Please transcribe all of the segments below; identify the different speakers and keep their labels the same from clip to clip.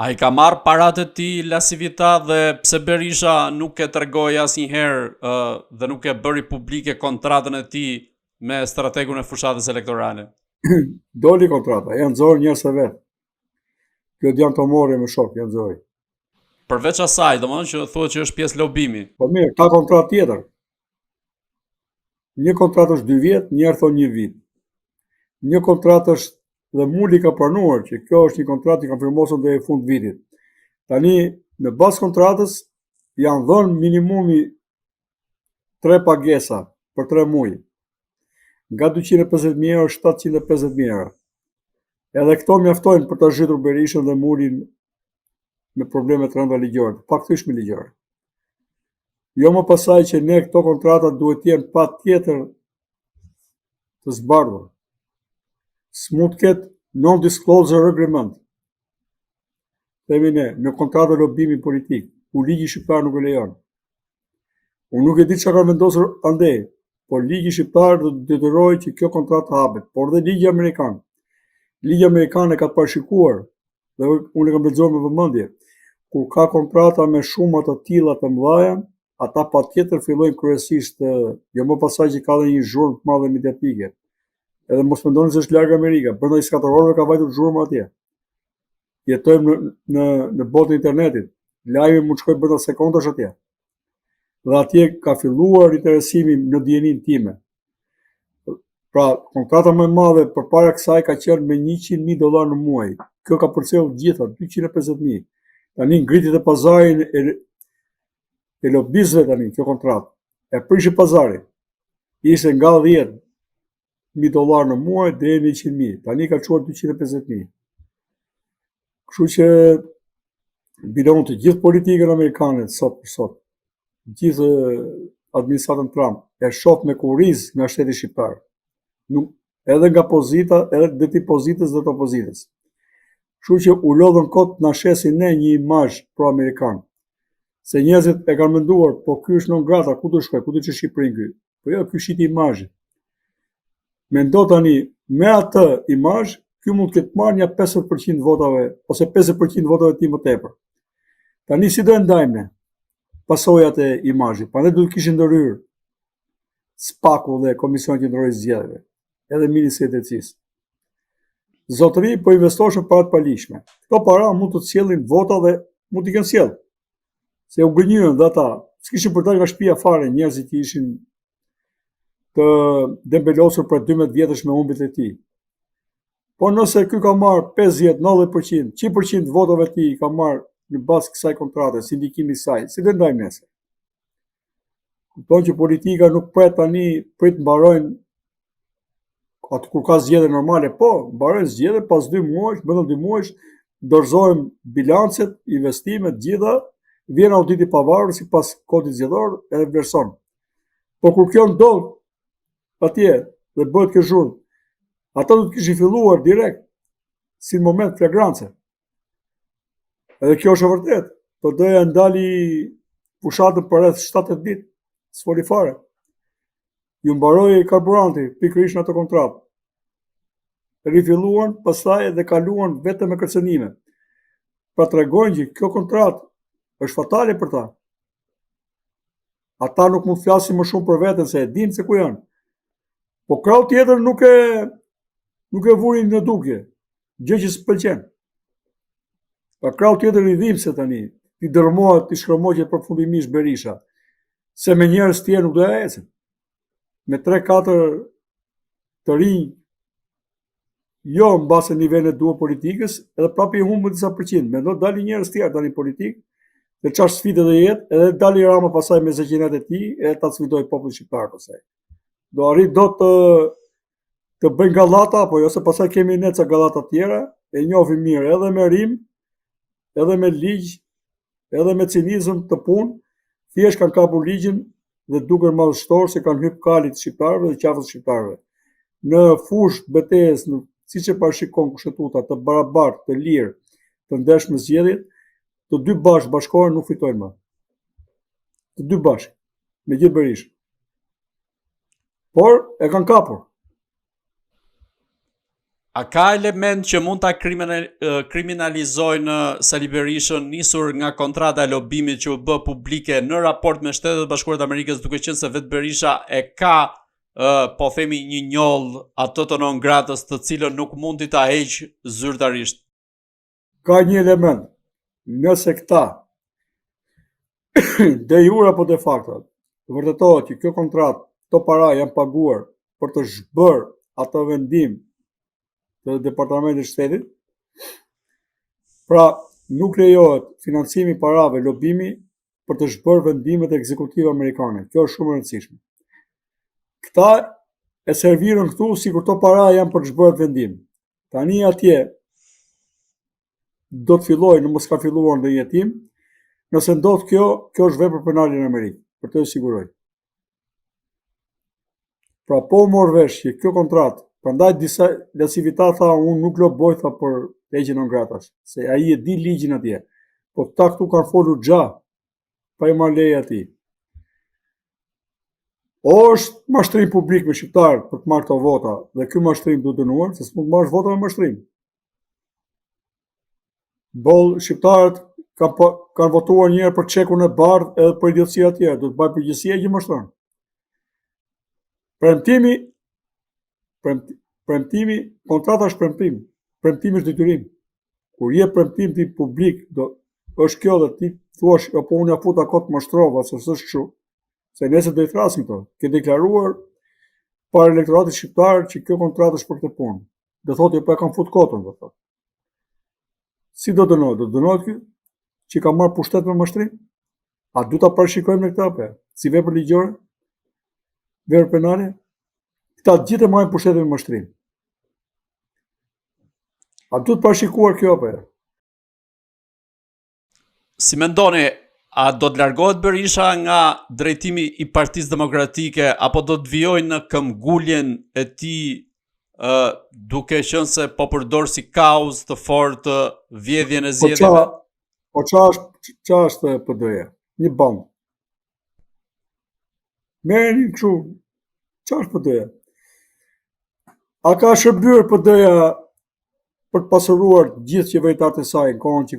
Speaker 1: A i ka marrë parat e ti Lasivita dhe pse Berisha nuk e tregoi asnjëherë dhe nuk e bëri publike kontratën e tij me strategun e fushatës elektorale?
Speaker 2: Doli kontrata, janë nxorë njerëz e vet. Kjo janë të morë me shok, janë nxorë.
Speaker 1: Përveç asaj, domethënë që thuhet që është pjesë lobimi.
Speaker 2: Po mirë, ka kontratë tjetër. Një kontratë është 2 vjet, njerë thonë 1 vit. Një kontratë është dhe Muli ka pranuar që kjo është një kontratë që kanë firmosur deri në fund vitit. Tani në bazë kontratës janë dhënë minimumi 3 pagesa për 3 muaj. Nga 250.000 euro 750.000 euro. Edhe këto mjaftojnë për ta zhytur Berishën dhe Mulin me probleme të rënda ligjore, pakthyeshme ligjore. Jo më pasaj që ne këto kontrata duhet jenë patjetër të zbardhur. S'mund të ketë non-disclosure agreement. Themi ne, në kontratë lobimi politik, ku ligji shqiptar nuk e lejon. Unë nuk e di çka ka vendosur andej, por ligji shqiptar do të detyrojë që kjo kontratë hapet, por dhe ligji amerikan. Ligji amerikan e ka parashikuar dhe unë e kam lexuar me vëmendje. Kur ka kontrata me shuma të tilla të mëdha, ata patjetër fillojnë kryesisht jo më pasaj që ka dhe një zhurmë të madhe mediatike. Edhe mos mendoni se është larg Amerika, brenda 24 orëve ka vajtur zhurmë atje. Jetojmë në botën e internetit. Lajmi mund të shkojë brenda sekondash atje. Dhe atje ka filluar interesimi në dijenin time. Pra, kontrata më e madhe përpara kësaj ka qenë me $100.000 në muaj. Kjo ka përcjellë gjitha 250.000. Tani ngritit e pazarin e lobizëve tani kjo kontratë. E prishi pazarin. Ishte nga $10.000 në muaj deri në 100.000. Tani ka çuar 250.000. Kështu që bilon të gjithë politikën amerikane sot për sot, gjithë administratën Trump e shoh me kurriz nga shteti shqiptar. Nuk edhe nga pozita, edhe dhe ti pozitës dhe të opozitës. Kështu që u lodhën kot na shesin ne një imazh pro-amerikan. Se njerëzit e kanë menduar, po ky është non grata, ku do shkoj, ku do të Shqipërinë ky? Po jo, ky shiti imazh. Mendo tani me atë imazh, ky mund të ketë marrë një 50% votave ose 50% votave të më tepër. Tani si do e ndajmë ne pasojat e imazhit? Prandaj do të kishin ndërhyrë SPAK-u dhe Komisioni Qendror i Zgjedhjeve, edhe Ministri i Drejtësisë. Zotëri po investoshën para të palishme. Këto para mund të sjellin vota dhe mund t'i kenë sjell. Se u gënjyen dhe ata, s'kishin për dalë nga shtëpia fare njerëzit që ishin të dembelosur për 12 vjetësh me humbjet e tij. Po nëse ky ka marrë 50, 90%, 100% votave të tij ka marrë në bazë kësaj kontrate, si ndikimi i saj, si do ndajmë nesër? Kupton që politika nuk pret tani, prit mbarojnë atë kur ka zgjedhje normale, po, mbarojnë zgjedhje pas 2 muajsh, brenda 2 muajsh, dorëzohen bilancet, investimet, gjitha, vjen auditi pavarur sipas kodit zgjedhor edhe vlerëson. Po kur kjo ndodh atje dhe bëhet kjo zhurmë, ata do të kishin filluar direkt si në moment flagrance. Edhe kjo është e vërtet, po doja ndali fushatën për rreth 7-8 ditë, s'foli fare. Ju mbaroi karburanti pikërisht në atë kontratë. Rifilluan, pastaj dhe kaluan vetëm me kërcënime. Pra tregojnë që kjo kontratë është fatale për ta. Ata nuk mund të flasin më shumë për veten se e dinë se ku janë. Po krau tjetër nuk e vurin në dukje, gjë që s'pëlqen. Pa krau tjetër i dhimbse tani, i dërmohet, i shkërmoqet përfundimisht Berisha, se me njerëz tjerë nuk do ja ecën. Me 3-4 të rinj, jo mbase nivelet duhur politikës, edhe prapë i humbën disa përqind. Mendo dalin njerëz tjerë tani politikë, dhe çfarë sfidë do jetë, edhe dali Rama pasaj me zeqinat e tij, edhe ta sfidoj popullin shqiptar pasaj. Do arrit do të bëjnë gallata, apo jo se pasaj kemi ne ca gallata tjera, e njohim mirë edhe me rim, edhe me ligj, edhe me cinizëm të punë, thjesht kanë kapur ligjin dhe duken madhështor se kanë hyrë kalit shqiptarëve dhe qafës shqiptarëve. Në fushë të betejës, siç e parashikon kushtetuta, të barabartë, të lirë, të ndershme zgjedhjet, të dy bashkohen nuk fitojnë më. Të dy bashkë, me gjithë Berishë. Por e kanë kapur.
Speaker 1: A ka element që mund ta kriminalizojnë Sali Berishën nisur nga kontrata e lobimit që u bë publike në raport me Shtetet e Bashkuara të Amerikës, duke qenë se vetë Berisha e ka po themi një njoll ato të non gratës të cilën nuk mundi ta heq zyrtarisht.
Speaker 2: Ka një element, nëse këta de jure apo de facto vërtetohet që kjo kontratë, këto para janë paguar për të zhbër ato vendim të Departamentit Shtetit, pra nuk lejohet financimi parave lobimi për të zhbër vendimet ekzekutive amerikane. Kjo është shumë e rëndësishme. Këta e servirën këtu si kur to para janë për të zhbër vendim. Tani atje do të filloj, në mos ka filluar në jetim, nëse ndodh kjo është vepër penale në Amerikë, për të siguroj. Pra po mor vesh që kjo kontratë, prandaj disa lasivita tha unë nuk loboj tha për legjin non gratas, se ai e di ligjin atje. Po këta këtu kanë folur xha, pa i marrë leje atij. O është mashtrim publik me shqiptarët për të marrë këto vota, dhe ky mashtrim duhet dënuar, se s'mund të marrësh vota me mashtrim. Boll shqiptarët kanë votuar një herë për çekun e bardhë edhe për idiotësia tjetër, do të bëj përgjegjësia që mashtron. Premtimi, kontrata është premtim. Premtimi është detyrim. Kur je premtim ti publik, është kjo dhe ti thuash, po unë ja futa kot mashtrova, se s'është kështu. Se nëse do i thrasim këto, ke deklaruar para elektoratit shqiptar që kjo kontratë është për këtë punë. Do thotë po e kam fut kotën, do thotë. Si do dënohet? Do dënohet ky që ka marrë pushtet me mashtrim? A du ta parashikojmë në këtë apo? Si vepër ligjore? Vepër penale? Këta gjithë e marrin pushtetin me mashtrim. A du të parashikuar kjo apo?
Speaker 1: Si mendoni, a do të largohet Berisha nga drejtimi i Partisë Demokratike apo do të vijojë në këmbguljen e tij duke qenë se po përdor si kauzë të fortë vjedhjen e zgjedhjeve?
Speaker 2: Po ç'a është PD-ja? Një band. Merrni kështu. Ç'a është PD-ja? A ka shërbyer PD-ja për të pasuruar gjithë qeveritarët e saj në kohën që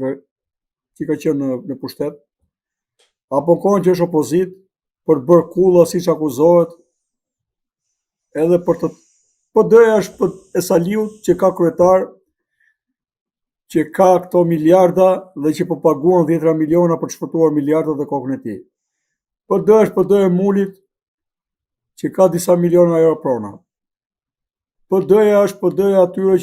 Speaker 2: ka qenë në pushtet? Apo në kohën që është opozit, për të bërë kulla siç akuzohet, edhe për të PD-ja është e Saliut që ka kryetar, që ka këto miliarda dhe që po paguan 10 miliona për të shpëtuar miliardat dhe kokën e tij. PD-ja është PD-ja e Mulit, që ka disa miliona euro prona. PD-ja është PD-ja atyre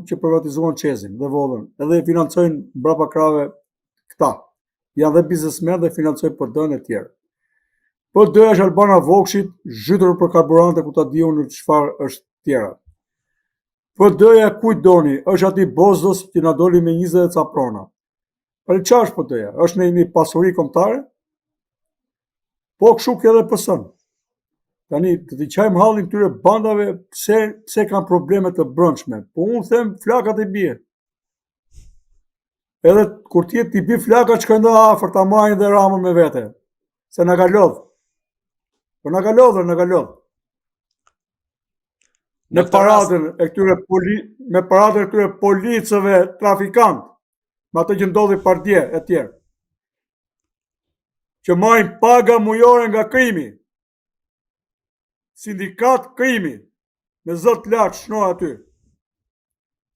Speaker 2: që privatizuan Çezin dhe Vollën, edhe financojnë mbrapa krave këta. Janë dhe biznesmen dhe financojnë PD-n e tjerë. PD-ja është Albana Vokshit, zhytur për karburante ku ta diun në çfarë është tjera. PD-ja kujt doni, është aty Bozdos që na doli me 20 ca prona. Për çfarë është PD-ja? Është në një pasuri kombëtare? Po kështu që edhe PS-n. Tani të t'i qajmë hallin këtyre bandave pse kanë probleme të brendshme. Po unë them flakat e bie. Edhe kur ti bi flakat shkojnë afër ta marrin dhe Ramën me vete. Se na ka lodh. Po na ka lodh. Me paradën e këtyre policëve trafikant, me ato që ndodhi Pardje e tjerë, që marrin paga mujore nga krimi, sindikat krimi, me zot lart shno aty,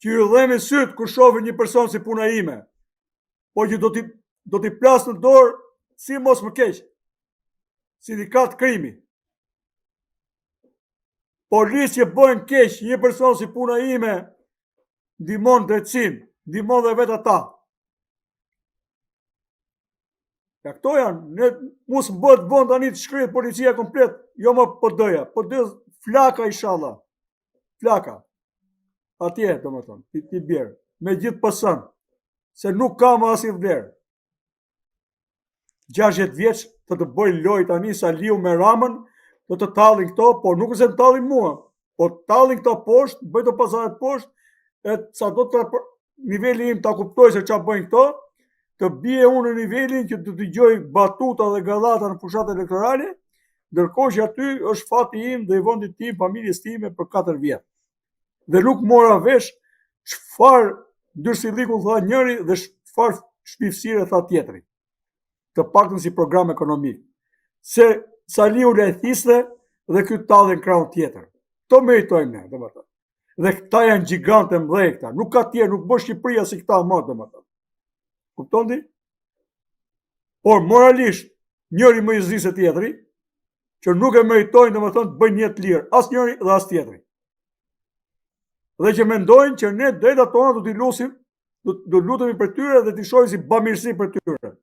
Speaker 2: që ju dhemi syt kur shohin një person si puna ime, po që do t'i plas në dorë si mos më keq. Sindikat krimi. Policë që bëjnë keq, një person si puna ime, ndihmon drejtsin, ndihmon dhe vetë ata. Ja këto janë, mos bëhet vend tani të shkrihet policia komplet, jo më PD-ja, PD flaka inshallah. Flaka. Atje, domethënë, ti bjerë, me gjithë PS-n, se nuk ka më asnjë vlerë. 60 vjeç të bëj lojë tani Saliu me Ramën, do të tallin këto, po nuk se të tallin mua, po tallin këto poshtë, bëj të pazaret poshtë, e sa do të niveli im ta kuptoj se çfarë bëjnë këto, të bie unë në nivelin që të dëgjoj batuta dhe gallata në fushat elektorale, ndërkohë që aty është fati im dhe i vendit tim, familjes time për 4 vjet. dhe nuk mora vesh çfarë ndyrsilliku tha njëri dhe çfarë shpifësire tha tjetri. Të paktën si program ekonomik. Se Saliu lehthiste dhe ky tallën krahun tjetër. To meritojmë ne, domethënë. Dhe këta janë gjigante mëdhej këta. Nuk ka tjerë, nuk bën Shqipëria si këta më, domethënë. Kupton ti? Por moralisht njëri më i zi se tjetri, që nuk e meritojnë domethënë të bëjnë jetë lirë, as njëri dhe as tjetri. Dhe që mendojnë që ne drejtat tona do t'i lusim, do lutemi për tyre dhe t'i shohim si bamirësi për tyre.